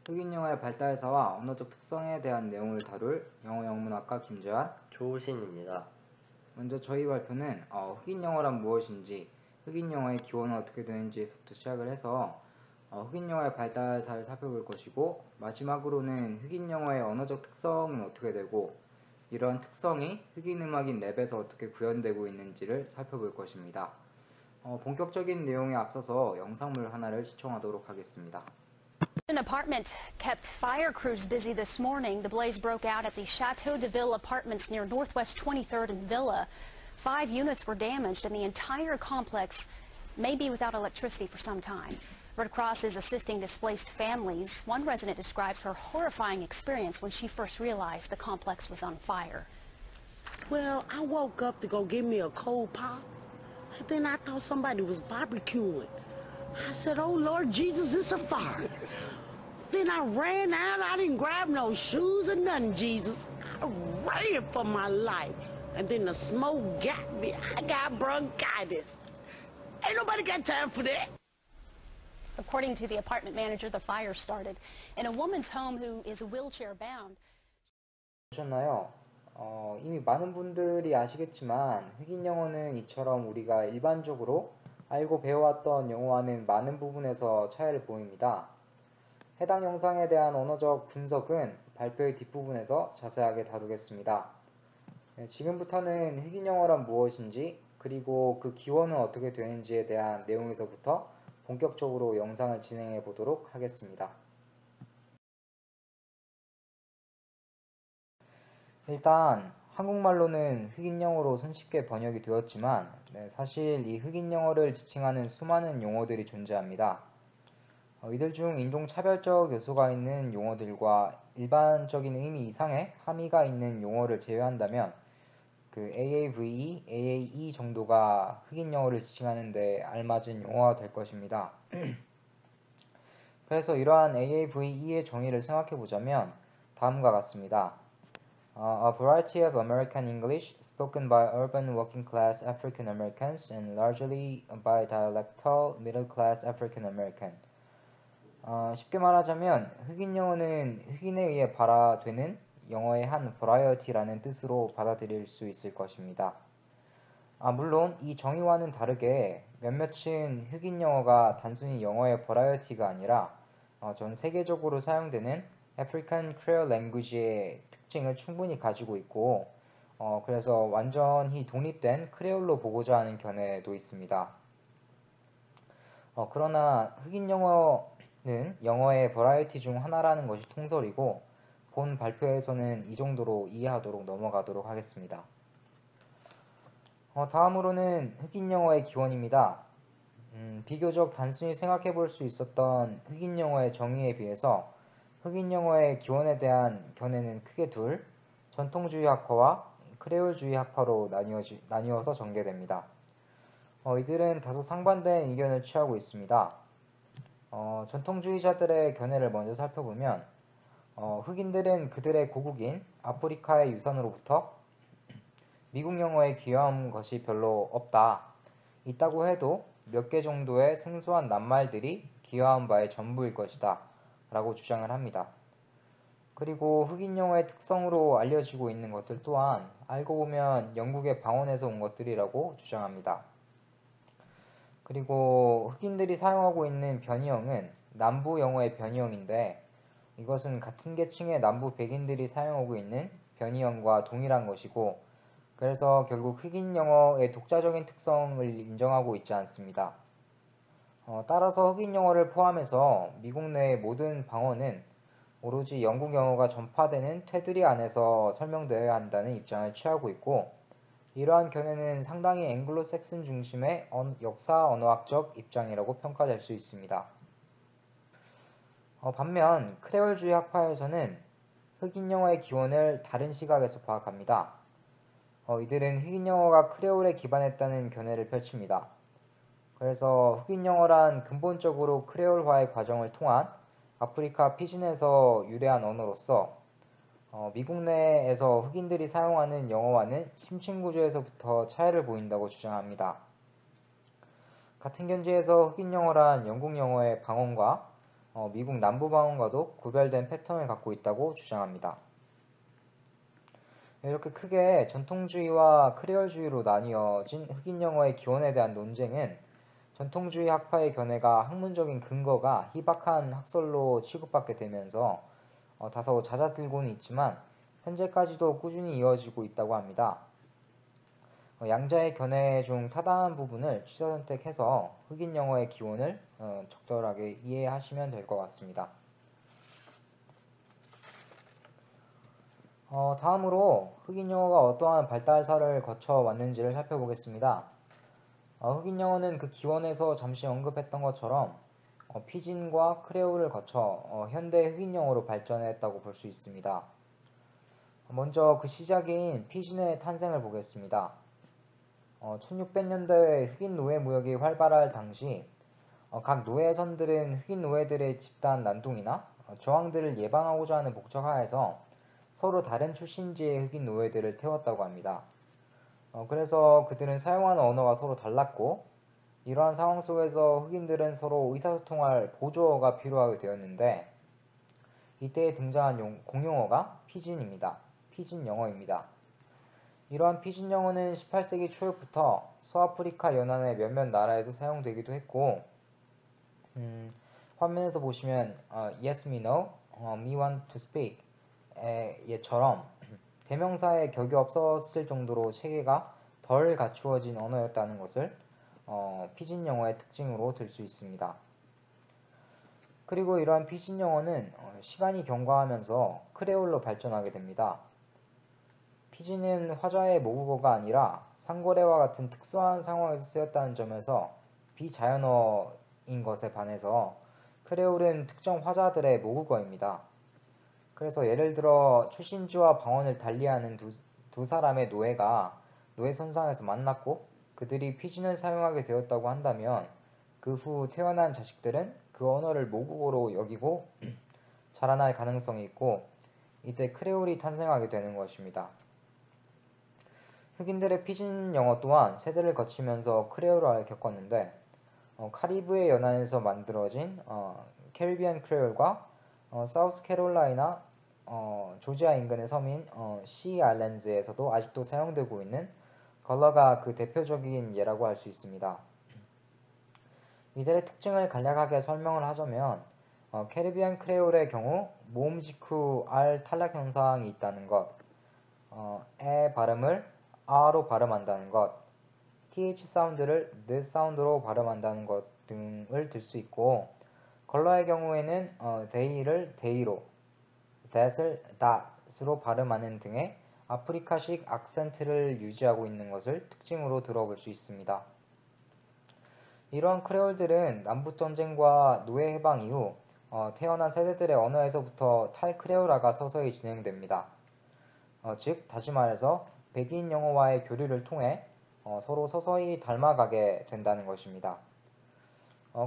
흑인 영어의 발달사와 언어적 특성에 대한 내용을 다룰 영어 영문학과 김재환, 조우신입니다. 먼저 저희 발표는 흑인 영어란 무엇인지, 흑인 영어의 기원은 어떻게 되는지에서부터 시작을 해서 흑인 영어의 발달사를 살펴볼 것이고, 마지막으로는 흑인 영어의 언어적 특성은 어떻게 되고, 이러한 특성이 흑인 음악인 랩에서 어떻게 구현되고 있는지를 살펴볼 것입니다. 본격적인 내용에 앞서서 영상물 하나를 시청하도록 하겠습니다. An apartment kept fire crews busy this morning. The blaze broke out at the Chateau de Ville apartments near Northwest 23rd and Villa. 5 units were damaged, and the entire complex may be without electricity for some time. Red Cross is assisting displaced families. One resident describes her horrifying experience when she first realized the complex was on fire. Well, I woke up to go get me a cold pop, and then I thought somebody was barbecuing. I said, oh, Lord Jesus, it's a fire. Then I ran out. I didn't grab no shoes or nothing, Jesus. I ran for my life. And then the smoke got me. I got bronchitis. Ain't nobody got time for that. According to the apartment manager, the fire started in a woman's home who is wheelchair bound. 보셨나요? 이미 많은 분들이 아시겠지만 흑인 영어는 이처럼 우리가 일반적으로 알고 배워왔던 영어와는 많은 부분에서 차이를 보입니다. 해당 영상에 대한 언어적 분석은 발표의 뒷부분에서 자세하게 다루겠습니다. 지금부터는 흑인 영어란 무엇인지, 그리고 그 기원은 어떻게 되는지에 대한 내용에서부터 본격적으로 영상을 진행해 보도록 하겠습니다. 일단 한국말로는 흑인 영어로 손쉽게 번역이 되었지만 사실 이 흑인 영어를 지칭하는 수많은 용어들이 존재합니다. 이들 중 인종차별적 요소가 있는 용어들과 일반적인 의미 이상의 함의가 있는 용어를 제외한다면 그 AAVE, AAE 정도가 흑인 영어를 지칭하는 데 알맞은 용어가 될 것입니다. 그래서 이러한 AAVE의 정의를 생각해 보자면 다음과 같습니다. A variety of American English spoken by urban working class African Americans and largely by dialectal middle class African American. 쉽게 말하자면 흑인 영어는 흑인에 의해 발화되는 영어의 한 버라이어티라는 뜻으로 받아들일 수 있을 것입니다. 물론 이 정의와는 다르게 몇몇은 흑인 영어가 단순히 영어의 버라이어티가 아니라 전 세계적으로 사용되는 African Creole Language의 특징을 충분히 가지고 있고 그래서 완전히 독립된 크레올로 보고자 하는 견해도 있습니다. 그러나 흑인 영어는 영어의 버라이어티 중 하나라는 것이 통설이고 본 발표에서는 이 정도로 이해하도록 넘어가도록 하겠습니다. 다음으로는 흑인 영어의 기원입니다. 비교적 단순히 생각해 볼 수 있었던 흑인 영어의 정의에 비해서 흑인 영어의 기원에 대한 견해는 크게 둘, 전통주의 학파와 크레올주의 학파로 나뉘어서 전개됩니다. 이들은 다소 상반된 의견을 취하고 있습니다. 전통주의자들의 견해를 먼저 살펴보면 흑인들은 그들의 고국인 아프리카의 유산으로부터 미국 영어에 귀화한 것이 별로 없다. 있다고 해도 몇 개 정도의 생소한 낱말들이 귀화한 바의 전부일 것이다. 라고 주장을 합니다. 그리고 흑인 영어의 특성으로 알려지고 있는 것들 또한 알고 보면 영국의 방언에서 온 것들이라고 주장합니다. 그리고 흑인들이 사용하고 있는 변이형은 남부 영어의 변이형인데 이것은 같은 계층의 남부 백인들이 사용하고 있는 변이형과 동일한 것이고 그래서 결국 흑인 영어의 독자적인 특성을 인정하고 있지 않습니다. 따라서 흑인 영어를 포함해서 미국 내의 모든 방언은 오로지 영국 영어가 전파되는 테두리 안에서 설명되어야 한다는 입장을 취하고 있고 이러한 견해는 상당히 앵글로색슨 중심의 역사 언어학적 입장이라고 평가될 수 있습니다. 반면 크레올주의 학파에서는 흑인 영어의 기원을 다른 시각에서 파악합니다. 이들은 흑인 영어가 크레올에 기반했다는 견해를 펼칩니다. 그래서 흑인 영어란 근본적으로 크레올화의 과정을 통한 아프리카 피진에서 유래한 언어로서 미국 내에서 흑인들이 사용하는 영어와는 심층구조에서부터 차이를 보인다고 주장합니다. 같은 견지에서 흑인 영어란 영국 영어의 방언과 미국 남부방언과도 구별된 패턴을 갖고 있다고 주장합니다. 이렇게 크게 전통주의와 크레올주의로 나뉘어진 흑인 영어의 기원에 대한 논쟁은 전통주의 학파의 견해가 학문적인 근거가 희박한 학설로 취급받게 되면서 다소 잦아들고는 있지만 현재까지도 꾸준히 이어지고 있다고 합니다. 양자의 견해 중 타당한 부분을 취사 선택해서 흑인 영어의 기원을 적절하게 이해하시면 될 것 같습니다. 다음으로 흑인 영어가 어떠한 발달사를 거쳐 왔는지를 살펴보겠습니다. 흑인 영어는 그 기원에서 잠시 언급했던 것처럼 피진과 크레올을 거쳐 현대 흑인 영어로 발전했다고 볼 수 있습니다. 먼저 그 시작인 피진의 탄생을 보겠습니다. 1600년대에 흑인 노예 무역이 활발할 당시 각 노예선들은 흑인 노예들의 집단 난동이나 저항들을 예방하고자 하는 목적 하에서 서로 다른 출신지의 흑인 노예들을 태웠다고 합니다. 그래서 그들은 사용하는 언어가 서로 달랐고 이러한 상황 속에서 흑인들은 서로 의사소통할 보조어가 필요하게 되었는데 이때 등장한 공용어가 피진입니다. 피진 영어입니다. 이러한 피진 영어는 18세기 초부터 서아프리카 연안의 몇몇 나라에서 사용되기도 했고 화면에서 보시면 Yes me no, me want to speak 예처럼 대명사의 격이 없었을 정도로 체계가 덜 갖추어진 언어였다는 것을 피진 영어의 특징으로 들 수 있습니다. 그리고 이러한 피진 영어는 시간이 경과하면서 크레올로 발전하게 됩니다. 피진은 화자의 모국어가 아니라 상고래와 같은 특수한 상황에서 쓰였다는 점에서 비자연어인 것에 반해서 크레올은 특정 화자들의 모국어입니다. 그래서 예를 들어 출신지와 방언을 달리하는 두 사람의 노예가 노예선상에서 만났고 그들이 피진을 사용하게 되었다고 한다면 그 후 태어난 자식들은 그 언어를 모국어로 여기고 자라날 가능성이 있고 이때 크레올이 탄생하게 되는 것입니다. 흑인들의 피진 영어 또한 세대를 거치면서 크레올화를 겪었는데 카리브해 연안에서 만들어진 캐리비안 크레올과 사우스캐롤라이나 조지아 인근의 섬인 시 아일랜드에서도 아직도 사용되고 있는 컬러가 그 대표적인 예라고 할 수 있습니다. 이들의 특징을 간략하게 설명을 하자면 캐리비안 크레올의 경우 모음 직후 R 탈락 현상이 있다는 것, 에 발음을 아로 발음한다는 것, th 사운드를 느 사운드로 발음한다는 것 등을 들 수 있고 컬러의 경우에는 they를 they로, that을 that으로 발음하는 등의 아프리카식 악센트를 유지하고 있는 것을 특징으로 들어볼 수 있습니다. 이러한 크레올들은 남북전쟁과 노예 해방 이후 태어난 세대들의 언어에서부터 탈크레올화가 서서히 진행됩니다. 즉 다시 말해서 백인 영어와의 교류를 통해 서로 서서히 닮아가게 된다는 것입니다.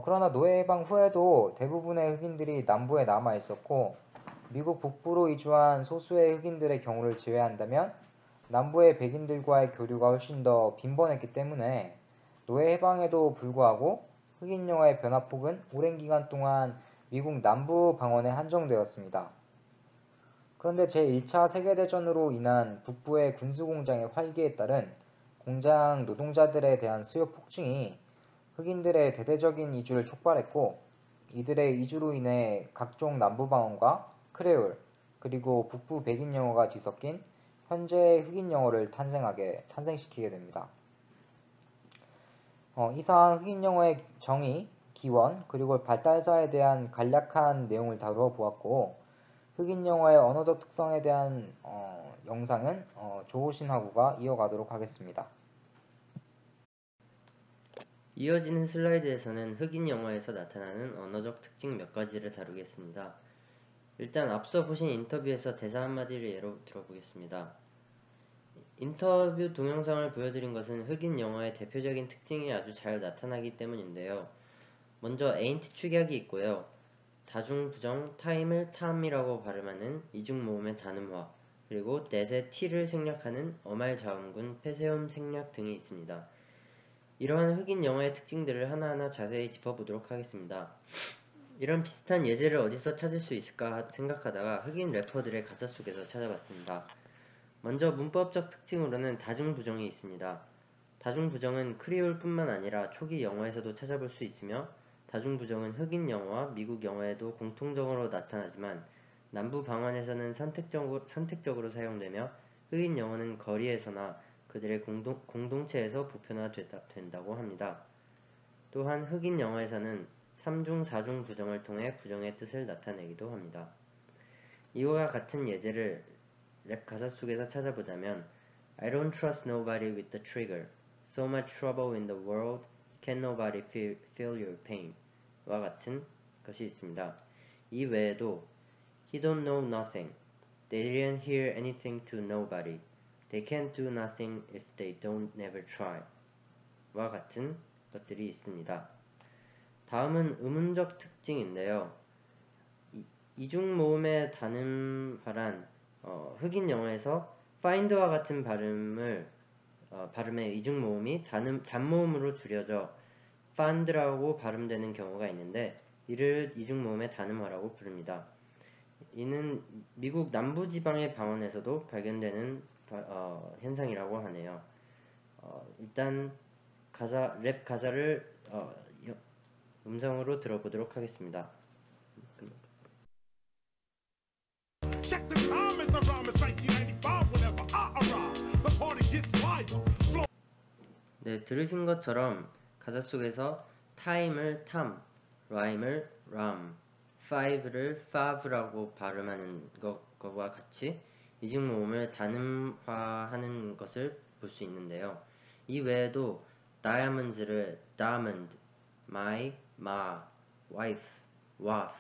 그러나 노예 해방 후에도 대부분의 흑인들이 남부에 남아 있었고 미국 북부로 이주한 소수의 흑인들의 경우를 제외한다면 남부의 백인들과의 교류가 훨씬 더 빈번했기 때문에 노예 해방에도 불구하고 흑인 영어의 변화폭은 오랜 기간 동안 미국 남부 방언에 한정되었습니다. 그런데 제1차 세계대전으로 인한 북부의 군수공장의 활기에 따른 공장 노동자들에 대한 수요 폭증이 흑인들의 대대적인 이주를 촉발했고 이들의 이주로 인해 각종 남부방언과 크레올 그리고 북부 백인 영어가 뒤섞인 현재의 흑인 영어를 탄생시키게 됩니다. 이상 흑인 영어의 정의, 기원, 그리고 발달사에 대한 간략한 내용을 다루어 보았고 흑인 영어의 언어적 특성에 대한 영상은 조호신하구가 이어가도록 하겠습니다. 이어지는 슬라이드에서는 흑인 영어에서 나타나는 언어적 특징 몇 가지를 다루겠습니다. 일단 앞서 보신 인터뷰에서 대사 한마디를 예로 들어보겠습니다. 인터뷰 동영상을 보여드린 것은 흑인 영어의 대표적인 특징이 아주 잘 나타나기 때문인데요. 먼저 ain't 축약이 있고요. 다중 부정 time을 time이라고 발음하는 이중 모음의 단음화, 그리고 that의 t를 생략하는 어말 자음군 폐쇄음 생략 등이 있습니다. 이러한 흑인 영어의 특징들을 하나하나 자세히 짚어보도록 하겠습니다. 이런 비슷한 예제를 어디서 찾을 수 있을까 생각하다가 흑인 래퍼들의 가사 속에서 찾아봤습니다. 먼저 문법적 특징으로는 다중부정이 있습니다. 다중부정은 크리올뿐만 아니라 초기 영어에서도 찾아볼 수 있으며 다중부정은 흑인 영어와 미국 영어에도 공통적으로 나타나지만 남부 방언에서는 선택적으로 사용되며 흑인 영어는 거리에서나 그들의 공동체에서 보편화된다고 합니다. 또한 흑인 영어에서는 3중, 4중 부정을 통해 부정의 뜻을 나타내기도 합니다. 이와 같은 예제를 랩 가사 속에서 찾아보자면 I don't trust nobody with the trigger. So much trouble in the world. Can nobody feel your pain? 와 같은 것이 있습니다. 이 외에도 He don't know nothing. They didn't hear anything to nobody. They can't do nothing if they don't never try. 와 같은 것들이 있습니다. 다음은 의문적 특징인데요. 이중 모음의 단음화란 흑인 영어에서 find와 같은 발음의 이중 모음이 단모음으로 줄여져 find라고 발음되는 경우가 있는데 이를 이중 모음의 단음화라고 부릅니다. 이는 미국 남부지방의 방언에서도 발견되는 현상이라고 하네요. 일단 랩 가사를 음성으로 들어보도록 하겠습니다. Check the time, it's around 1995 whenever I arrive. The party gets live. 네, 들으신 것처럼 가사 속에서 time을 time, rhyme을 rhyme, five를 five라고 발음하는 것과 같이 이중 모음을 단음화하는 것을 볼 수 있는데요. 이 외에도 diamonds를 diamond, my, wife, wife,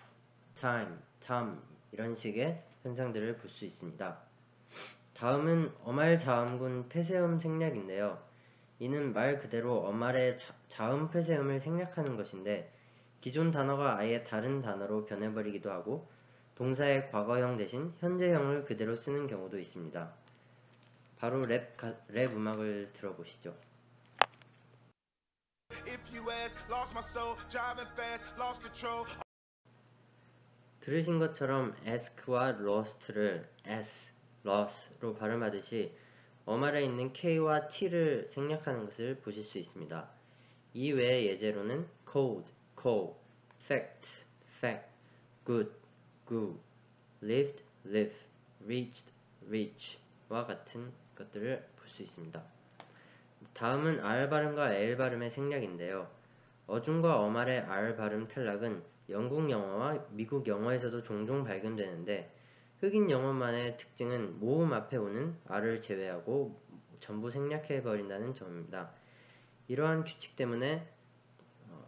time, 이런 식의 현상들을 볼 수 있습니다. 다음은 어말자음군 폐쇄음 생략인데요. 이는 말 그대로 어말의 자음 폐쇄음을 생략하는 것인데 기존 단어가 아예 다른 단어로 변해버리기도 하고 동사의 과거형 대신 현재형을 그대로 쓰는 경우도 있습니다. 바로 랩 음악을 들어보시죠. 들으신 것처럼 ask와 lost를 lost로 발음하듯이 어말에 있는 k와 t를 생략하는 것을 보실 수 있습니다. 이 외의 예제로는 cold, fact, good, lived, reach와 같은 것들을 볼 수 있습니다. 다음은 R 발음과 L 발음의 생략인데요. 어중과 어말의 R 발음 탈락은 영국 영어와 미국 영어에서도 종종 발견되는데 흑인 영어만의 특징은 모음 앞에 오는 R을 제외하고 전부 생략해버린다는 점입니다. 이러한 규칙 때문에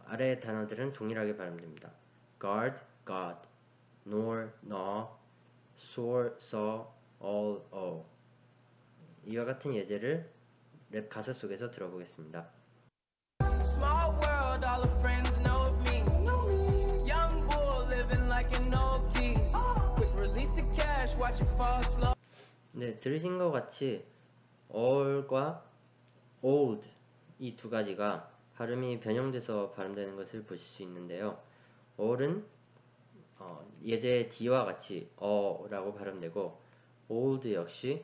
아래의 단어들은 동일하게 발음됩니다. guard, got, nor, gnaw, sore, saw, all. 이와 같은 예제를 랩 가사 속에서 들어보겠습니다. Small world, all the friends know of me. Young bull living like an old geese. Quick release the cash, watch it fall slow. 네, 들으신 것 같이 all과 old 이 두 가지가 발음이 변형돼서 발음되는 것을 보실 수 있는데요. all은 예제 D와 같이 라고 발음되고 old 역시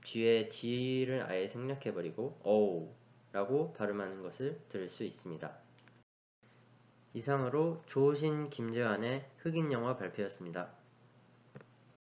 뒤에 D를 아예 생략해버리고 라고 발음하는 것을 들을 수 있습니다. 이상으로 조신 김재환의 흑인 영어 발표였습니다.